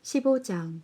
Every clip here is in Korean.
15장.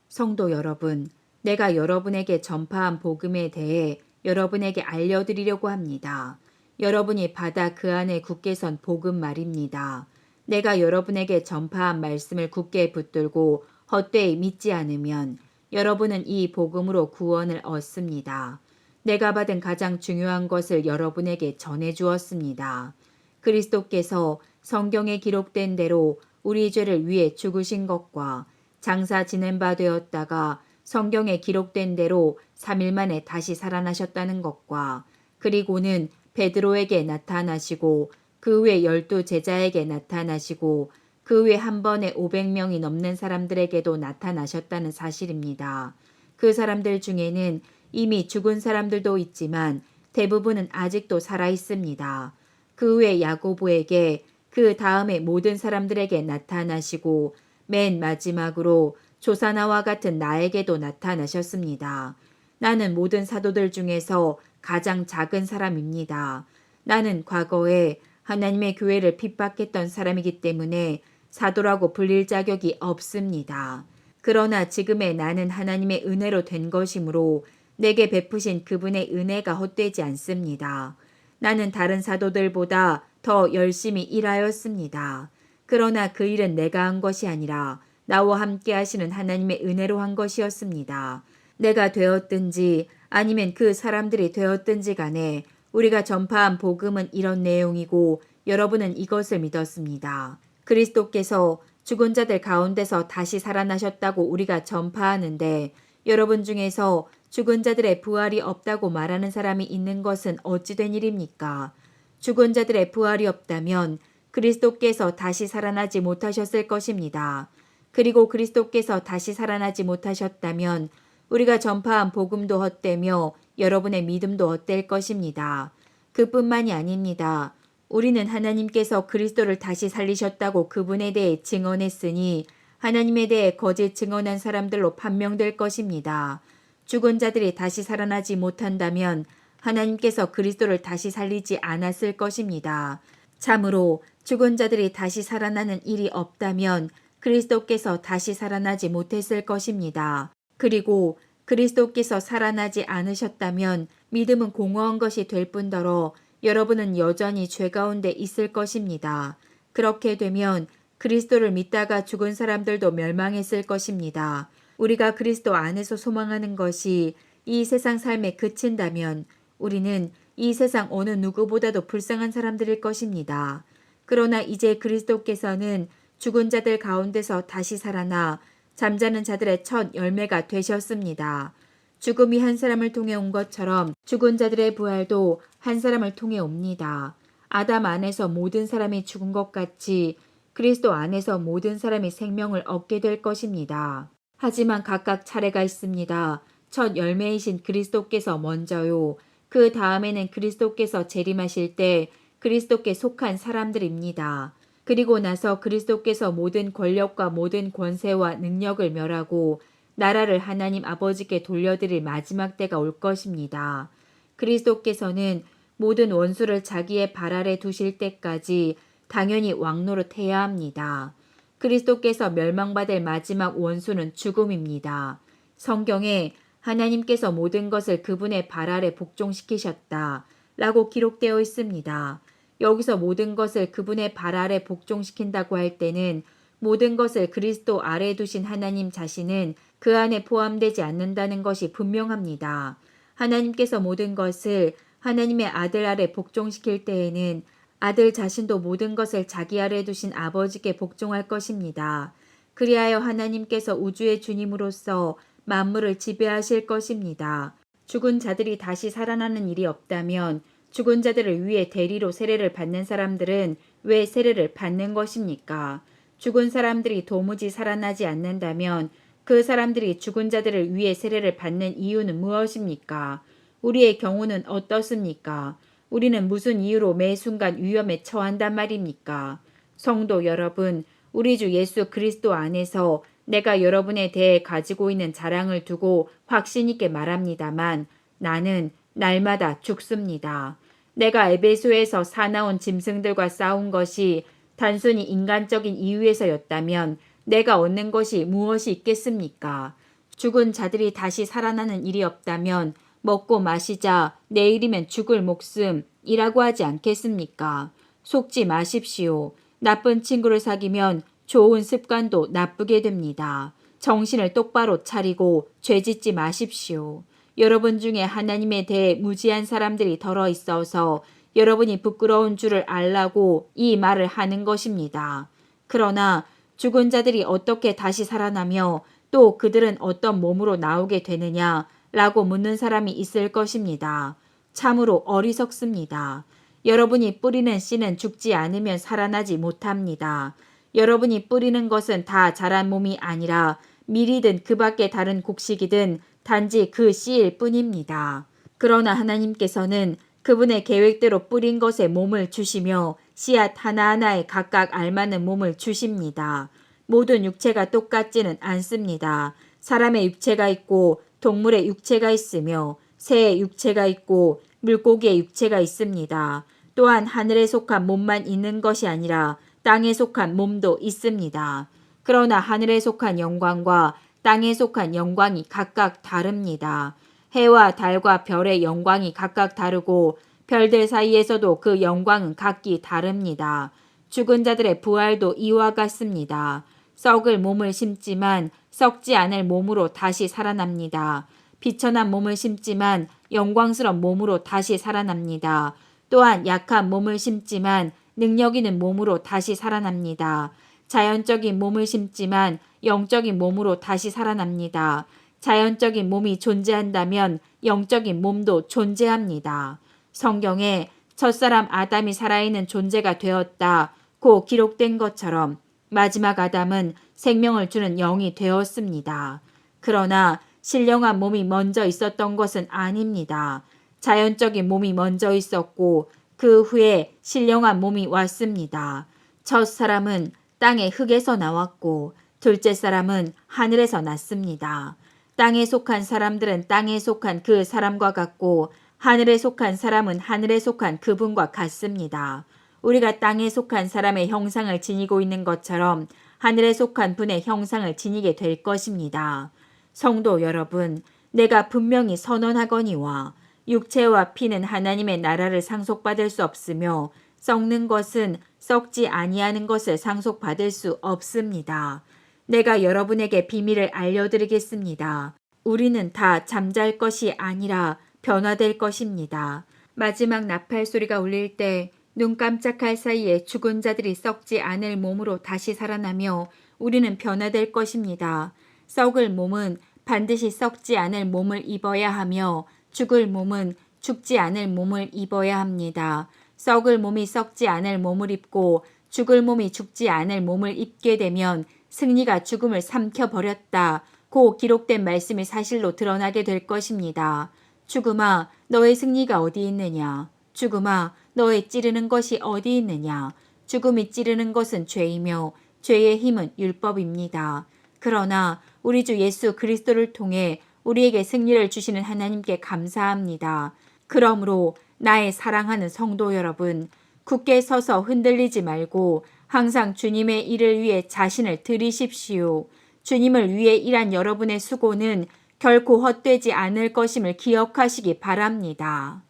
성도 여러분, 내가 여러분에게 전파한 복음에 대해 여러분에게 알려드리려고 합니다. 여러분이 받아 그 안에 굳게 선 복음 말입니다. 내가 여러분에게 전파한 말씀을 굳게 붙들고 헛되이 믿지 않으면 여러분은 이 복음으로 구원을 얻습니다. 내가 받은 가장 중요한 것을 여러분에게 전해 주었습니다. 그리스도께서 성경에 기록된 대로 우리 죄를 위해 죽으신 것과 장사 지낸 바 되었다가 성경에 기록된 대로 3일 만에 다시 살아나셨다는 것과 그리고는 베드로에게 나타나시고 그 외 12제자에게 나타나시고 그 외 한 번에 500명이 넘는 사람들에게도 나타나셨다는 사실입니다. 그 사람들 중에는 이미 죽은 사람들도 있지만 대부분은 아직도 살아 있습니다. 그 외 야고보에게 그 다음에 모든 사람들에게 나타나시고 맨 마지막으로 조사나와 같은 나에게도 나타나셨습니다. 나는 모든 사도들 중에서 가장 작은 사람입니다. 나는 과거에 하나님의 교회를 핍박했던 사람이기 때문에 사도라고 불릴 자격이 없습니다. 그러나 지금의 나는 하나님의 은혜로 된 것이므로 내게 베푸신 그분의 은혜가 헛되지 않습니다. 나는 다른 사도들보다 더 열심히 일하였습니다. 그러나 그 일은 내가 한 것이 아니라 나와 함께 하시는 하나님의 은혜로 한 것이었습니다. 내가 되었든지 아니면 그 사람들이 되었든지 간에 우리가 전파한 복음은 이런 내용이고 여러분은 이것을 믿었습니다. 그리스도께서 죽은 자들 가운데서 다시 살아나셨다고 우리가 전파하는데 여러분 중에서 죽은 자들의 부활이 없다고 말하는 사람이 있는 것은 어찌 된 일입니까? 죽은 자들의 부활이 없다면 그리스도께서 다시 살아나지 못하셨을 것입니다. 그리고 그리스도께서 다시 살아나지 못하셨다면 우리가 전파한 복음도 헛되며 여러분의 믿음도 헛될 것입니다. 그뿐만이 아닙니다. 우리는 하나님께서 그리스도를 다시 살리셨다고 그분에 대해 증언했으니 하나님에 대해 거짓 증언한 사람들로 판명될 것입니다. 죽은 자들이 다시 살아나지 못한다면 하나님께서 그리스도를 다시 살리지 않았을 것입니다. 참으로 죽은 자들이 다시 살아나는 일이 없다면 그리스도께서 다시 살아나지 못했을 것입니다. 그리고 그리스도께서 살아나지 않으셨다면 믿음은 공허한 것이 될 뿐더러 여러분은 여전히 죄 가운데 있을 것입니다. 그렇게 되면 그리스도를 믿다가 죽은 사람들도 멸망했을 것입니다. 우리가 그리스도 안에서 소망하는 것이 이 세상 삶에 그친다면 우리는 이 세상 어느 누구보다도 불쌍한 사람들일 것입니다. 그러나 이제 그리스도께서는 죽은 자들 가운데서 다시 살아나 잠자는 자들의 첫 열매가 되셨습니다. 죽음이 한 사람을 통해 온 것처럼 죽은 자들의 부활도 한 사람을 통해 옵니다. 아담 안에서 모든 사람이 죽은 것 같이 그리스도 안에서 모든 사람이 생명을 얻게 될 것입니다. 하지만 각각 차례가 있습니다. 첫 열매이신 그리스도께서 먼저요. 그 다음에는 그리스도께서 재림하실 때 그리스도께 속한 사람들입니다. 그리고 나서 그리스도께서 모든 권력과 모든 권세와 능력을 멸하고 나라를 하나님 아버지께 돌려드릴 마지막 때가 올 것입니다. 그리스도께서는 모든 원수를 자기의 발 아래 두실 때까지 당연히 왕노릇해야 합니다. 그리스도께서 멸망받을 마지막 원수는 죽음입니다. 성경에 하나님께서 모든 것을 그분의 발 아래 복종시키셨다 라고 기록되어 있습니다. 여기서 모든 것을 그분의 발 아래 복종시킨다고 할 때는 모든 것을 그리스도 아래 두신 하나님 자신은 그 안에 포함되지 않는다는 것이 분명합니다. 하나님께서 모든 것을 하나님의 아들 아래 복종시킬 때에는 아들 자신도 모든 것을 자기 아래 두신 아버지께 복종할 것입니다. 그리하여 하나님께서 우주의 주님으로서 만물을 지배하실 것입니다. 죽은 자들이 다시 살아나는 일이 없다면 죽은 자들을 위해 대리로 세례를 받는 사람들은 왜 세례를 받는 것입니까? 죽은 사람들이 도무지 살아나지 않는다면 그 사람들이 죽은 자들을 위해 세례를 받는 이유는 무엇입니까? 우리의 경우는 어떻습니까? 우리는 무슨 이유로 매 순간 위험에 처한단 말입니까? 성도 여러분, 우리 주 예수 그리스도 안에서 내가 여러분에 대해 가지고 있는 자랑을 두고 확신 있게 말합니다만 나는 날마다 죽습니다. 내가 에베소에서 사나운 짐승들과 싸운 것이 단순히 인간적인 이유에서였다면 내가 얻는 것이 무엇이 있겠습니까? 죽은 자들이 다시 살아나는 일이 없다면 먹고 마시자 내일이면 죽을 목숨이라고 하지 않겠습니까? 속지 마십시오. 나쁜 친구를 사귀면 좋은 습관도 나쁘게 됩니다. 정신을 똑바로 차리고 죄짓지 마십시오. 여러분 중에 하나님에 대해 무지한 사람들이 덜어 있어서 여러분이 부끄러운 줄을 알라고 이 말을 하는 것입니다. 그러나 죽은 자들이 어떻게 다시 살아나며 또 그들은 어떤 몸으로 나오게 되느냐 라고 묻는 사람이 있을 것입니다. 참으로 어리석습니다. 여러분이 뿌리는 씨는 죽지 않으면 살아나지 못합니다. 여러분이 뿌리는 것은 다 자란 몸이 아니라 밀이든 그 밖에 다른 곡식이든 단지 그 씨일 뿐입니다. 그러나 하나님께서는 그분의 계획대로 뿌린 것에 몸을 주시며 씨앗 하나하나에 각각 알맞는 몸을 주십니다. 모든 육체가 똑같지는 않습니다. 사람의 육체가 있고 동물의 육체가 있으며 새의 육체가 있고 물고기의 육체가 있습니다. 또한 하늘에 속한 몸만 있는 것이 아니라 땅에 속한 몸도 있습니다. 그러나 하늘에 속한 영광과 땅에 속한 영광이 각각 다릅니다. 해와 달과 별의 영광이 각각 다르고 별들 사이에서도 그 영광은 각기 다릅니다. 죽은 자들의 부활도 이와 같습니다. 썩을 몸을 심지만 썩지 않을 몸으로 다시 살아납니다. 비천한 몸을 심지만 영광스러운 몸으로 다시 살아납니다. 또한 약한 몸을 심지만 능력 있는 몸으로 다시 살아납니다. 자연적인 몸을 심지만 영적인 몸으로 다시 살아납니다. 자연적인 몸이 존재한다면 영적인 몸도 존재합니다. 성경에 첫사람 아담이 살아있는 존재가 되었다고 기록된 것처럼 마지막 아담은 생명을 주는 영이 되었습니다. 그러나 신령한 몸이 먼저 있었던 것은 아닙니다. 자연적인 몸이 먼저 있었고 그 후에 신령한 몸이 왔습니다. 첫 사람은 땅의 흙에서 나왔고 둘째 사람은 하늘에서 났습니다. 땅에 속한 사람들은 땅에 속한 그 사람과 같고 하늘에 속한 사람은 하늘에 속한 그분과 같습니다. 우리가 땅에 속한 사람의 형상을 지니고 있는 것처럼 하늘에 속한 분의 형상을 지니게 될 것입니다. 성도 여러분, 내가 분명히 선언하거니와 육체와 피는 하나님의 나라를 상속받을 수 없으며 썩는 것은 썩지 아니하는 것을 상속받을 수 없습니다. 내가 여러분에게 비밀을 알려드리겠습니다. 우리는 다 잠잘 것이 아니라 변화될 것입니다. 마지막 나팔 소리가 울릴 때 눈 깜짝할 사이에 죽은 자들이 썩지 않을 몸으로 다시 살아나며 우리는 변화될 것입니다. 썩을 몸은 반드시 썩지 않을 몸을 입어야 하며 죽을 몸은 죽지 않을 몸을 입어야 합니다. 썩을 몸이 썩지 않을 몸을 입고 죽을 몸이 죽지 않을 몸을 입게 되면 승리가 죽음을 삼켜버렸다고 기록된 말씀이 사실로 드러나게 될 것입니다. 죽음아, 너의 승리가 어디 있느냐? 죽음아, 너의 찌르는 것이 어디 있느냐? 죽음이 찌르는 것은 죄이며 죄의 힘은 율법입니다. 그러나 우리 주 예수 그리스도를 통해 우리에게 승리를 주시는 하나님께 감사합니다. 그러므로 나의 사랑하는 성도 여러분, 굳게 서서 흔들리지 말고 항상 주님의 일을 위해 자신을 드리십시오. 주님을 위해 일한 여러분의 수고는 결코 헛되지 않을 것임을 기억하시기 바랍니다.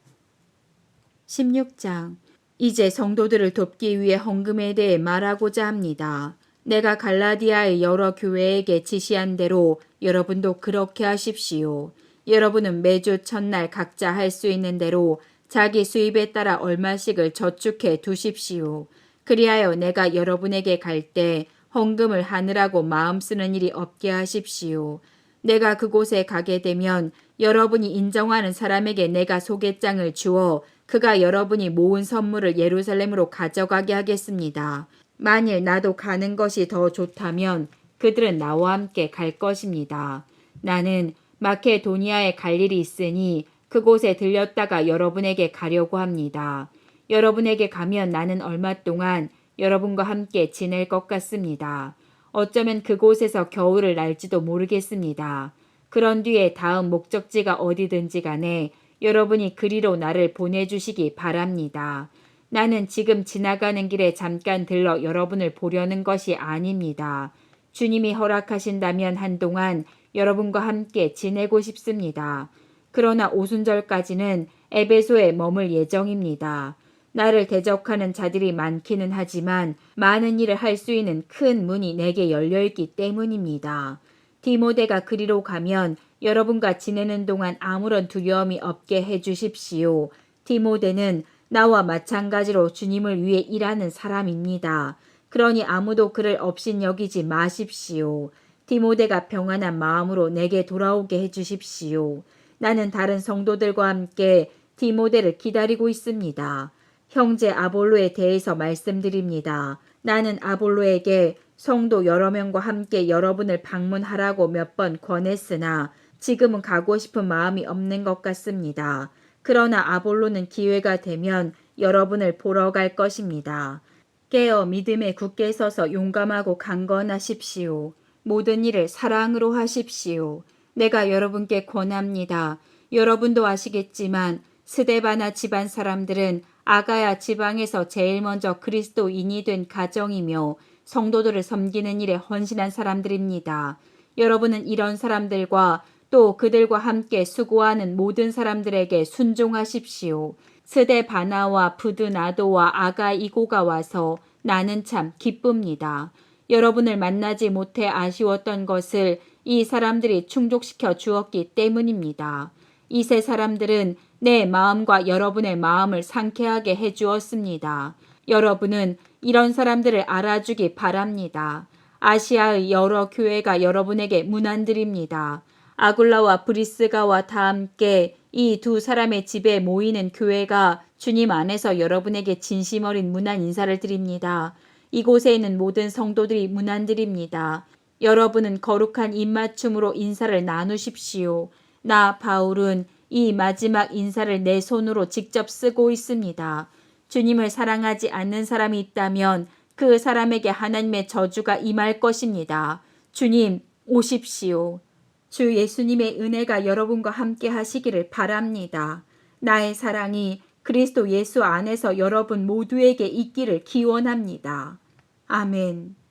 16장. 이제 성도들을 돕기 위해 헌금에 대해 말하고자 합니다. 내가 갈라디아의 여러 교회에게 지시한 대로 여러분도 그렇게 하십시오. 여러분은 매주 첫날 각자 할 수 있는 대로 자기 수입에 따라 얼마씩을 저축해 두십시오. 그리하여 내가 여러분에게 갈 때 헌금을 하느라고 마음 쓰는 일이 없게 하십시오. 내가 그곳에 가게 되면 여러분이 인정하는 사람에게 내가 소개장을 주어 그가 여러분이 모은 선물을 예루살렘으로 가져가게 하겠습니다. 만일 나도 가는 것이 더 좋다면 그들은 나와 함께 갈 것입니다. 나는 마케도니아에 갈 일이 있으니 그곳에 들렸다가 여러분에게 가려고 합니다. 여러분에게 가면 나는 얼마 동안 여러분과 함께 지낼 것 같습니다. 어쩌면 그곳에서 겨울을 날지도 모르겠습니다. 그런 뒤에 다음 목적지가 어디든지 간에 여러분이 그리로 나를 보내주시기 바랍니다. 나는 지금 지나가는 길에 잠깐 들러 여러분을 보려는 것이 아닙니다. 주님이 허락하신다면 한동안 여러분과 함께 지내고 싶습니다. 그러나 오순절까지는 에베소에 머물 예정입니다. 나를 대적하는 자들이 많기는 하지만 많은 일을 할 수 있는 큰 문이 내게 열려있기 때문입니다. 디모데가 그리로 가면 여러분과 지내는 동안 아무런 두려움이 없게 해주십시오. 디모데는 나와 마찬가지로 주님을 위해 일하는 사람입니다. 그러니 아무도 그를 업신여기지 마십시오. 디모데가 평안한 마음으로 내게 돌아오게 해주십시오. 나는 다른 성도들과 함께 디모데를 기다리고 있습니다. 형제 아볼로에 대해서 말씀드립니다. 나는 아볼로에게 성도 여러 명과 함께 여러분을 방문하라고 몇 번 권했으나 지금은 가고 싶은 마음이 없는 것 같습니다. 그러나 아볼로는 기회가 되면 여러분을 보러 갈 것입니다. 깨어 믿음에 굳게 서서 용감하고 강건하십시오. 모든 일을 사랑으로 하십시오. 내가 여러분께 권합니다. 여러분도 아시겠지만 스데바나 집안 사람들은 아가야 지방에서 제일 먼저 그리스도인이 된 가정이며 성도들을 섬기는 일에 헌신한 사람들입니다. 여러분은 이런 사람들과 또 그들과 함께 수고하는 모든 사람들에게 순종하십시오. 스데바나와 부드나도와 아가이고가 와서 나는 참 기쁩니다. 여러분을 만나지 못해 아쉬웠던 것을 이 사람들이 충족시켜 주었기 때문입니다. 이 세 사람들은 내 마음과 여러분의 마음을 상쾌하게 해주었습니다. 여러분은 이런 사람들을 알아주기 바랍니다. 아시아의 여러 교회가 여러분에게 문안드립니다. 아굴라와 브리스가와 다 함께 이 두 사람의 집에 모이는 교회가 주님 안에서 여러분에게 진심 어린 문안 인사를 드립니다. 이곳에 있는 모든 성도들이 문안드립니다. 여러분은 거룩한 입맞춤으로 인사를 나누십시오. 나 바울은 이 마지막 인사를 내 손으로 직접 쓰고 있습니다. 주님을 사랑하지 않는 사람이 있다면 그 사람에게 하나님의 저주가 임할 것입니다. 주님, 오십시오. 주 예수님의 은혜가 여러분과 함께 하시기를 바랍니다. 나의 사랑이 그리스도 예수 안에서 여러분 모두에게 있기를 기원합니다. 아멘.